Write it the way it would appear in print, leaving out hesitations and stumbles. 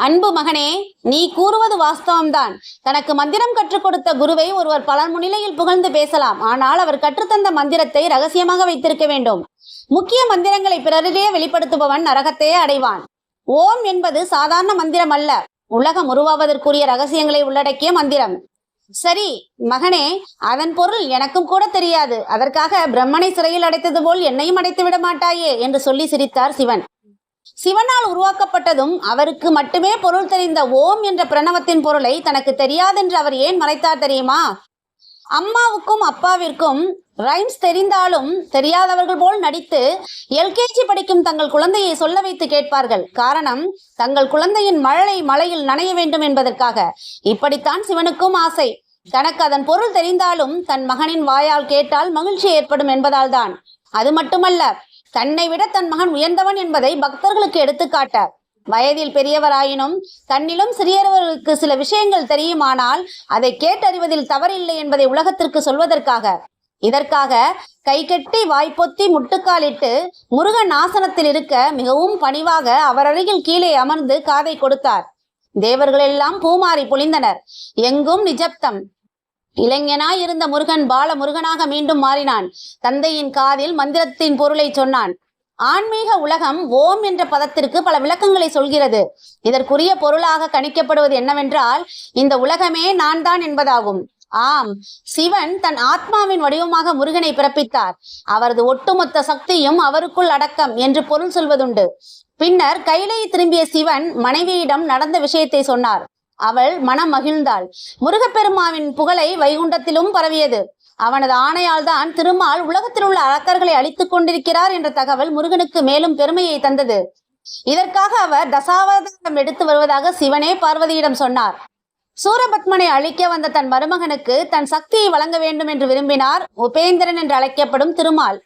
அன்பு மகனே, நீ கூறுவது வாஸ்தவம்தான். தனக்கு மந்திரம் கற்றுக் கொடுத்த குருவை ஒருவர் பலர் முன்னிலையில் புகழ்ந்து பேசலாம். ஆனால் அவர் கற்றுத்தந்த மந்திரத்தை ரகசியமாக வைத்திருக்க வேண்டும். முக்கிய மந்திரங்களை பிறரிடையே வெளிப்படுத்துபவன் நரகத்தையே அடைவான். ஓம் என்பது சாதாரண மந்திரம் அல்ல, உலகம் உருவாவதற்குரிய ரகசியங்களை உள்ளடக்கிய மந்திரம். சரி மகனே, அதன் பொருள் எனக்கும் கூட தெரியாது. அதற்காக பிரம்மனை சிறையில் அடைத்தது போல் என்னையும் அடைத்து விட மாட்டாயே என்று சொல்லி சிரித்தார் சிவன். சிவனால் உருவாக்கப்பட்டதும் அவருக்கு மட்டுமே பொருள் தெரிந்த ஓம் என்ற பிரணவத்தின் பொருளை தனக்கு தெரியாதென்று அவர் ஏன் மறைத்தார் தெரியுமா? அம்மாவுக்கும் அப்பாவிற்கும் ரைம்ஸ் தெரிந்தாலும் தெரியாதவர்கள் போல் நடித்து எல்கேஜி படிக்கும் தங்கள் குழந்தையை சொல்ல வைத்து கேட்பார்கள். காரணம், தங்கள் குழந்தையின் மழையில் நனைய வேண்டும் என்பதற்காக. இப்படித்தான் சிவனுக்கும் ஆசை. தனக்கு அதன் பொருள் தெரிந்தாலும் தன் மகனின் வாயால் கேட்டால் மகிழ்ச்சி ஏற்படும் என்பதால் தான். அது மட்டுமல்ல, தன்னை விட தன் மகன் உயர்ந்தவன் என்பதை பக்தர்களுக்கு எடுத்துக்காட்ட. வயதில் பெரியவராயினும் தன்னிலும் சிறியவர்களுக்கு சில விஷயங்கள் தெரியுமானால் அதை கேட்டறிவதில் தவறில்லை என்பதை உலகத்திற்கு சொல்வதற்காக. இதற்காக கை கட்டி வாய்ப்பொத்தி முட்டுக்காலிட்டு முருகன் ஆசனத்தில் இருக்க மிகவும் பணிவாக அவர் அருகில் கீழே அமர்ந்து காதை கொடுத்தார். தேவர்களெல்லாம் பூமாறி பொழிந்தனர். எங்கும் நிஜப்தம். இளைஞனாய் இருந்த முருகன் பால முருகனாக மீண்டும் மாறினான். தந்தையின் காதில் மந்திரத்தின் பொருளை சொன்னான். ஆன்மீக உலகம் ஓம் என்ற பதத்திற்கு பல விளக்கங்களை சொல்கிறது. இதற்குரிய பொருளாக கணிக்கப்படுவது என்னவென்றால், இந்த உலகமே நான் தான் என்பதாகும். ஆம், சிவன் தன் ஆத்மாவின் வடிவமாக முருகனை பிறப்பித்தார். அவரது ஒட்டுமொத்த சக்தியும் அவருக்குள் அடக்கம் என்று பொருள் சொல்வதுண்டு. பின்னர் கைலை திரும்பிய சிவன் மனைவியிடம் நடந்த விஷயத்தை சொன்னார். அவள் மனம் மகிழ்ந்தாள். முருகப்பெருமாவின் புகழை வைகுண்டத்திலும் பரவியது. அவனது ஆணையால் தான் திருமால் உலகத்தில் உள்ள அரக்கர்களை அழித்துக் கொண்டிருக்கிறார் என்ற தகவல் முருகனுக்கு மேலும் பெருமையை தந்தது. இதற்காக அவர் தசாவதாரம் எடுத்து வருவதாக சிவனே பார்வதியிடம் சொன்னார். சூரபத்மனை அழிக்க வந்த தன் மருமகனுக்கு தன் சக்தியை வழங்க வேண்டும் என்று விரும்பினார் உபேந்திரன் என்று அழைக்கப்படும் திருமால்.